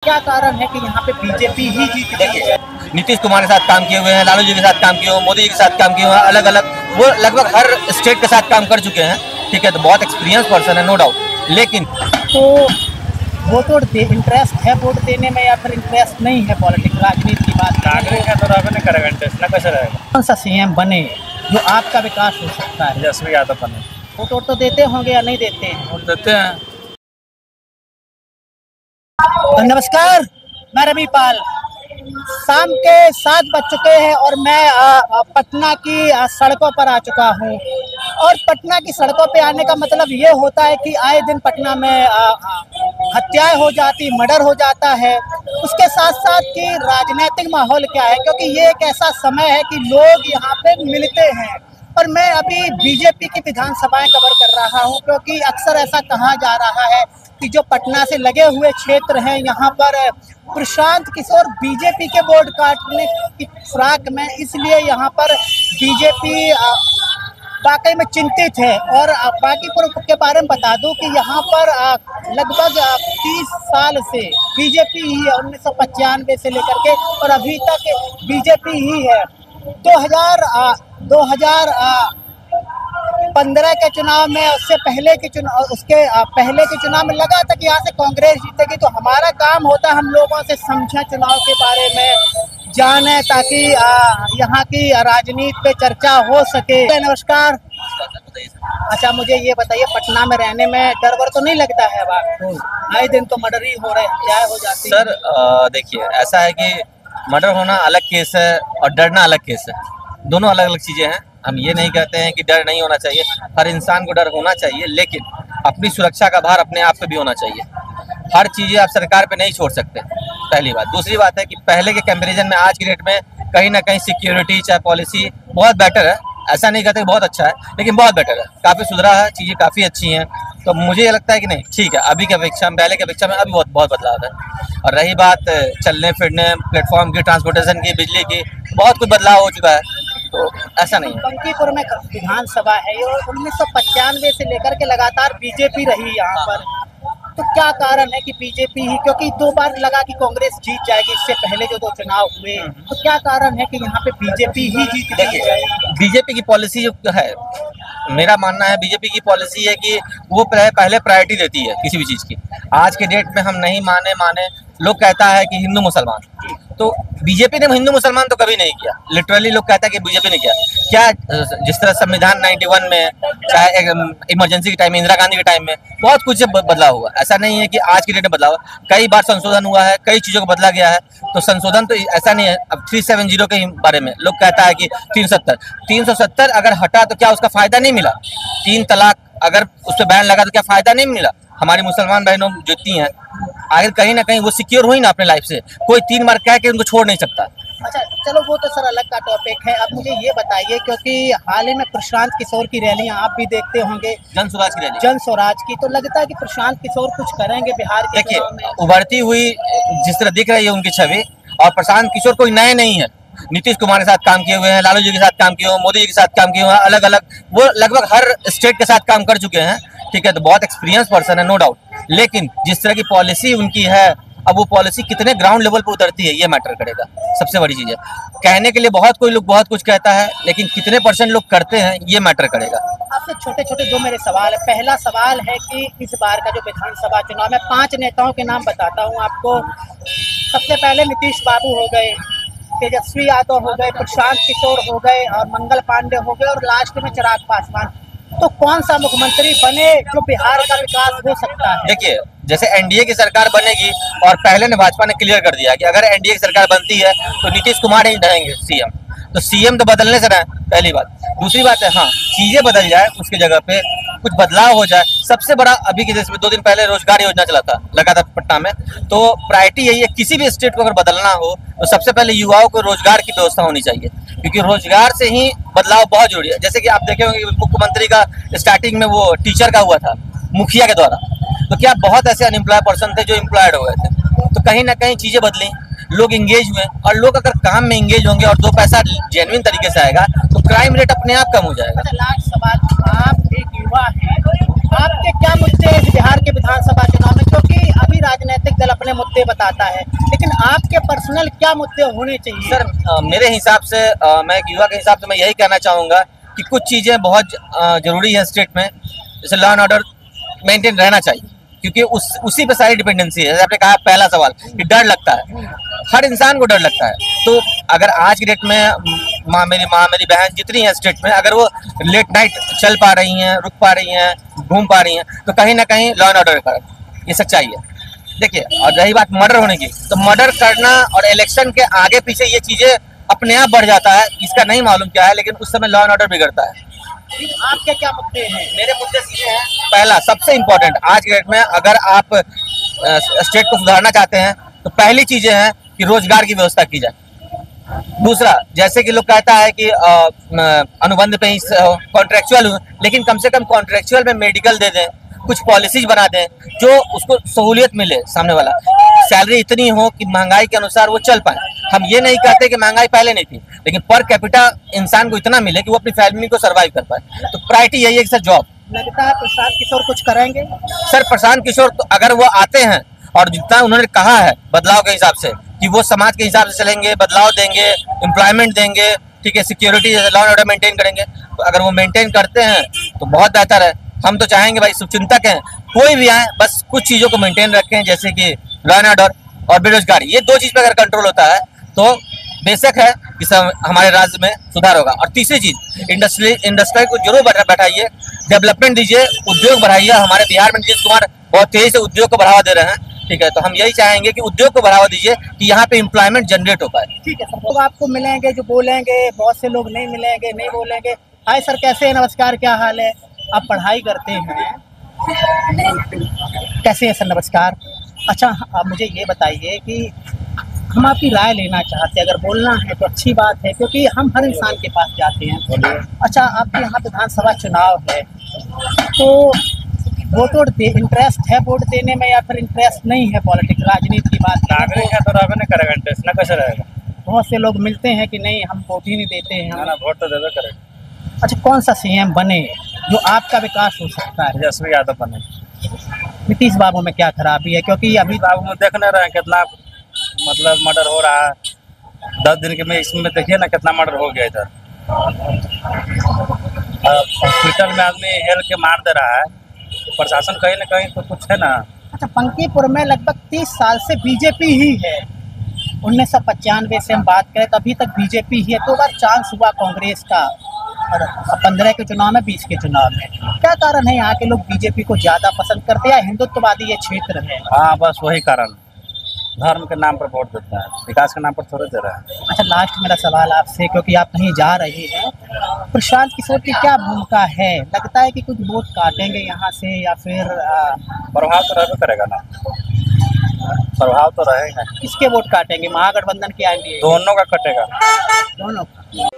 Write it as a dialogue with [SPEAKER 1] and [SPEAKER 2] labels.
[SPEAKER 1] क्या कारण है कि यहाँ पे बीजेपी ही जीत रही है?
[SPEAKER 2] नीतीश कुमार के साथ काम किए हुए हैं, लालू जी के साथ काम किए हुए हैं, मोदी जी के साथ काम किए हुए हैं, अलग अलग वो लगभग हर स्टेट के साथ काम कर चुके हैं। ठीक है, तो बहुत एक्सपीरियंस पर्सन है, नो डाउट। लेकिन
[SPEAKER 1] तो वोट इंटरेस्ट है वोट देने में या फिर इंटरेस्ट नहीं है? पॉलिटिक्स राजनीति की बात
[SPEAKER 3] नागरिक है तो नहीं करेगा, इंटरेस्ट ना कैसे रहेगा?
[SPEAKER 1] कौन सा सीएम बने जो आपका विकास हो सकता है?
[SPEAKER 3] तेजस्वी यादव बने।
[SPEAKER 1] वोट तो देते होंगे या नहीं देते हैं?
[SPEAKER 3] वोट देते हैं।
[SPEAKER 1] तो नमस्कार, मैं रवि पाल। शाम के 7 बज चुके हैं और मैं पटना की सड़कों पर आ चुका हूँ। और पटना की सड़कों पे आने का मतलब ये होता है कि आए दिन पटना में हत्याएं हो जाती, मर्डर हो जाता है। उसके साथ साथ कि राजनीतिक माहौल क्या है, क्योंकि ये एक ऐसा समय है कि लोग यहाँ पे मिलते हैं। और मैं अभी बीजेपी की विधानसभाएं कवर कर रहा हूँ, क्योंकि अक्सर ऐसा कहा जा रहा है कि जो पटना से लगे हुए क्षेत्र हैं यहाँ पर प्रशांत किशोर बीजेपी के वोट काटने की फिराक में, इसलिए यहाँ पर बीजेपी वाकई में चिंतित है। और बांकीपुर के बारे में बता दूं कि यहाँ पर लगभग 30 साल से बीजेपी ही है, 1995 से लेकर के और अभी तक बीजेपी ही है। 2015 के चुनाव में, उससे पहले के चुनाव में लगा था कि यहाँ से कांग्रेस जीतेगी। तो हमारा काम होता है हम लोगों से समझें, चुनाव के बारे में जाने, ताकि यहाँ की राजनीति पे चर्चा हो सके। नमस्कार। अच्छा, मुझे ये बताइए, पटना में रहने में डर वर तो नहीं लगता है अब आपको? आए दिन तो मर्डर ही हो रहे हैं, क्या हो जाती है?
[SPEAKER 2] सर देखिए, ऐसा है कि मर्डर होना अलग केस है और डरना अलग केस है। दोनों अलग अलग चीज़ें हैं। हम ये नहीं कहते हैं कि डर नहीं होना चाहिए, हर इंसान को डर होना चाहिए, लेकिन अपनी सुरक्षा का भार अपने आप पे भी होना चाहिए। हर चीज़ें आप सरकार पे नहीं छोड़ सकते, पहली बात। दूसरी बात है कि पहले के कंपैरिजन में आज की डेट में कहीं ना कहीं सिक्योरिटी चाहे पॉलिसी बहुत बेटर है। ऐसा नहीं कहते बहुत अच्छा है, लेकिन बहुत बेटर है, काफ़ी सुधरा है, चीज़ें काफ़ी अच्छी हैं। तो मुझे ये लगता है कि नहीं, ठीक है, अभी की अपेक्षा में, पहले की अपेक्षा में अभी बहुत बदलाव है। और रही बात चलने फिरने, प्लेटफॉर्म की, ट्रांसपोर्टेशन की, बिजली की, बहुत कुछ बदलाव हो चुका है। तो ऐसा नहीं है।
[SPEAKER 1] बंकीपुर में विधानसभा है और 1995 से लेकर के लगातार बीजेपी रही यहाँ पर। तो क्या कारण है कि बीजेपी ही, क्योंकि 2 बार लगा कि कांग्रेस जीत जाएगी, इससे पहले जो 2 चुनाव हुए, तो क्या कारण है कि यहाँ पे बीजेपी ही जीत रही है?
[SPEAKER 2] बीजेपी की पॉलिसी जो है, मेरा मानना है बीजेपी की पॉलिसी है कि वो पहले प्रायोरिटी देती है किसी भी चीज़ की। आज के डेट में हम नहीं माने लोग कहता है कि हिंदू मुसलमान, तो बीजेपी ने हिंदू मुसलमान तो कभी नहीं किया। लिटरली लोग कहता है कि बीजेपी ने किया क्या? जिस तरह संविधान 91 में, चाहे इमरजेंसी के टाइम में, इंदिरा गांधी के टाइम में बहुत कुछ बदलाव हुआ। ऐसा नहीं है कि आज की डेट में बदलाव, कई बार संशोधन हुआ है, कई चीज़ों को बदला गया है। तो संशोधन तो ऐसा नहीं है। अब 370 के बारे में लोग कहता है कि 370 अगर हटा तो क्या उसका फ़ायदा नहीं मिला? 3 तलाक अगर उस पर बैन लगा तो क्या फ़ायदा नहीं मिला? हमारी मुसलमान बहनों जितनी हैं, आगे कहीं ना कहीं वो सिक्योर हुई ना अपने लाइफ से। कोई 3 बार कह के उनको छोड़ नहीं सकता।
[SPEAKER 1] अच्छा, चलो वो तो सर अलग का टॉपिक है। अब मुझे ये बताइए, क्योंकि हाल ही में प्रशांत किशोर की रैलियां आप भी देखते होंगे,
[SPEAKER 2] जन स्वराज की रैली,
[SPEAKER 1] जन स्वराज की, तो लगता है कि प्रशांत किशोर कुछ करेंगे बिहार के चुनाव में?
[SPEAKER 2] उभरती हुई जिस तरह दिख रही है उनकी छवि, और प्रशांत किशोर कोई नए नहीं है। नीतीश कुमार के साथ काम किए हुए हैं, लालू जी के साथ काम किए हुए हैं, मोदी जी के साथ काम किए हुए हैं, अलग अलग वो लगभग हर स्टेट के साथ काम कर चुके हैं। ठीक है, तो बहुत एक्सपीरियंस पर्सन है, नो डाउट। लेकिन जिस तरह की पॉलिसी उनकी है, अब वो पॉलिसी कितने ग्राउंड लेवल पर उतरती है ये मैटर करेगा। सबसे बड़ी चीज़ है, कहने के लिए कोई लोग बहुत कुछ कहता है, लेकिन कितने % लोग करते हैं ये मैटर करेगा।
[SPEAKER 1] आपसे छोटे 2 मेरे सवाल है। पहला सवाल है कि इस बार का जो विधानसभा चुनाव, मैं 5 नेताओं के नाम बताता हूँ आपको। सबसे पहले नीतीश बाबू हो गए, तेजस्वी यादव हो गए, प्रशांत किशोर हो गए और मंगल पांडे हो गए, और लास्ट में चिराग पासवान। तो कौन सा मुख्यमंत्री बने जो बिहार का विकास हो सकता है?
[SPEAKER 2] देखिए, जैसे एनडीए की सरकार बनेगी, और पहले ने भाजपा ने क्लियर कर दिया कि अगर एनडीए की सरकार बनती है तो नीतीश कुमार ही रहेंगे सीएम। तो सीएम तो बदलने से रहे, पहली बात। दूसरी बात है, हाँ, चीजें बदल जाए, उसकी जगह पे कुछ बदलाव हो जाए। सबसे बड़ा अभी के देश में 2 दिन पहले रोजगार योजना लगा था पटना में। तो प्रायोरिटी यही है, किसी भी स्टेट को अगर बदलना हो तो सबसे पहले युवाओं को रोजगार की व्यवस्था होनी चाहिए, क्योंकि रोजगार से ही बदलाव बहुत जरूरी है। जैसे कि आप देखे होंगे मुख्यमंत्री का स्टार्टिंग में वो टीचर का हुआ था मुखिया के द्वारा, तो क्या बहुत ऐसे अनएम्प्लॉय पर्सन थे जो एम्प्लॉयड हो गए थे। तो कहीं ना कहीं चीजें बदली, लोग इंगेज हुए, और लोग अगर काम में इंगेज होंगे और 2 पैसा जेन्युइन तरीके से आएगा तो क्राइम रेट अपने आप कम हो जाएगा।
[SPEAKER 1] अच्छा, लास्ट सवाल, आप एक युवा हैं, आपके क्या मुद्दे हैं बिहार के विधानसभा चुनाव में? क्योंकि अभी राजनीतिक दल अपने मुद्दे बताता है, लेकिन आपके पर्सनल क्या मुद्दे होने चाहिए?
[SPEAKER 2] सर मेरे हिसाब से मैं एक युवा के हिसाब से मैं यही कहना चाहूँगा कि कुछ चीज़ें बहुत ज़रूरी है स्टेट में, जैसे लॉ एंड ऑर्डर मेंटेन रहना चाहिए, क्योंकि उसी पे सारी डिपेंडेंसी है। जैसे आपने कहा पहला सवाल कि डर लगता है, हर इंसान को डर लगता है। तो अगर आज की डेट में माँ मेरी बहन जितनी है स्टेट में, अगर वो लेट नाइट चल पा रही हैं, रुक पा रही हैं, घूम पा रही हैं, तो कहीं ना कहीं लॉ एंड ऑर्डर का ये सच्चाई है। देखिए, और रही बात मर्डर होने की, तो मर्डर करना और इलेक्शन के आगे पीछे ये चीज़ें अपने आप बढ़ जाता है, इसका नहीं मालूम क्या है, लेकिन उस समय लॉ एंड ऑर्डर बिगड़ता है।
[SPEAKER 1] आपके क्या मुद्दे हैं?
[SPEAKER 2] मेरे मुद्दे सीधे हैं। पहला सबसे इम्पोर्टेंट आज के डेट में, अगर आप स्टेट को सुधारना चाहते हैं तो पहली चीजें हैं कि रोजगार की व्यवस्था की जाए। दूसरा, जैसे कि लोग कहता है कि अनुबंध पे ही कॉन्ट्रेक्चुअल, लेकिन कम से कम कॉन्ट्रेक्चुअल में मेडिकल दे दें, कुछ पॉलिसीज बना दें जो उसको सहूलियत मिले, सामने वाला सैलरी इतनी हो कि महंगाई के अनुसार वो चल पाए। हम ये नहीं कहते कि महंगाई पहले नहीं थी, लेकिन पर कैपिटा इंसान को इतना मिले कि वो अपनी फैमिली को सर्वाइव कर पाए। तो प्रायोरिटी यही है कि सर जॉब।
[SPEAKER 1] लगता है प्रशांत किशोर कुछ करेंगे?
[SPEAKER 2] सर प्रशांत किशोर तो अगर वो आते हैं और जितना उन्होंने कहा है बदलाव के हिसाब से कि वो समाज के हिसाब से चलेंगे, बदलाव देंगे, एम्प्लॉयमेंट देंगे, ठीक है, security law and order maintain करेंगे, तो अगर वो मेंटेन करते हैं तो बहुत बेहतर है। हम तो चाहेंगे भाई, शुभचिंतक हैं, कोई भी आए बस कुछ चीज़ों को मेंटेन रखें, जैसे कि लॉ एंड ऑर्डर और बेरोजगारी, ये दो चीज़ पर अगर कंट्रोल होता है तो बेशक है कि हमारे राज्य में सुधार होगा। और तीसरी चीज़, इंडस्ट्री को जरूर बैठाइए, डेवलपमेंट दीजिए, उद्योग बढ़ाइए। हमारे बिहार में नीतीश कुमार बहुत तेज़ी से उद्योग को बढ़ावा दे रहे हैं, ठीक है, तो हम यही चाहेंगे कि उद्योग को बढ़ावा दीजिए कि यहाँ पे एम्प्लॉयमेंट जनरेट हो पाए।
[SPEAKER 1] ठीक है सर, लोग आपको मिलेंगे जो बोलेंगे, बहुत से लोग नहीं मिलेंगे, नहीं बोलेंगे। हाय सर, कैसे हैं? नमस्कार, क्या हाल है? आप पढ़ाई करते हैं, कैसे हैं सर? नमस्कार। अच्छा, आप मुझे ये बताइए कि हम आपकी राय लेना चाहते हैं, अगर बोलना है तो अच्छी बात है, क्योंकि हम हर इंसान के पास जाते हैं। अच्छा, आपके यहाँ विधानसभा चुनाव है, तो इंटरेस्ट है वोट देने में या फिर इंटरेस्ट नहीं है? पॉलिटिक्स, राजनीति की बात
[SPEAKER 3] नागरिक है तो रहबे नहीं करेगा, इंटरेस्ट ना कैसे रहेगा?
[SPEAKER 1] बहुत से लोग मिलते हैं कि नहीं, हम वोट ही नहीं देते हैं।
[SPEAKER 3] ना वोट तो देवे करेगा।
[SPEAKER 1] अच्छा, कौन सा सीएम बने जो आपका विकास हो सकता है?
[SPEAKER 3] तेजस्वी यादव बने।
[SPEAKER 1] नीतीश बाबू में क्या खराबी है? क्योंकि अभी
[SPEAKER 3] बाबू में देख नहीं रहे हैं कितना मतलब मर्डर हो रहा है। 10 दिन के में इसमें देखिए ना कितना मर्डर हो गया इधर। हॉस्पिटल में आदमी हेल के मार दे रहा है, तो प्रशासन कहीं ना कहीं तो कुछ है ना।
[SPEAKER 1] अच्छा, पंकीपुर में लगभग 30 साल से बीजेपी ही है। 1995 से हम बात करें तो अभी तक बीजेपी ही है। 2 बार चांस हुआ कांग्रेस का, और 15 के चुनाव में, 20 के चुनाव में। क्या कारण है यहाँ के लोग बीजेपी को ज्यादा पसंद करते हैं या हिंदुत्ववादी ये क्षेत्र है?
[SPEAKER 3] हाँ, बस वही कारण, धर्म के नाम पर वोट देते हैं, विकास के नाम पर थोड़े दे रहे हैं।
[SPEAKER 1] अच्छा, लास्ट मेरा सवाल आपसे, क्योंकि आप कहीं जा रहे हैं, प्रशांत किशोर की क्या भूमिका है? लगता है कि कुछ वोट काटेंगे यहाँ से या फिर
[SPEAKER 3] प्रभाव तो रहबे करेगा ना, प्रभाव तो रहेगा।
[SPEAKER 1] किसके वोट काटेंगे? महागठबंधन के आएंगे?
[SPEAKER 3] दोनों का कटेगा।
[SPEAKER 1] दोनों का।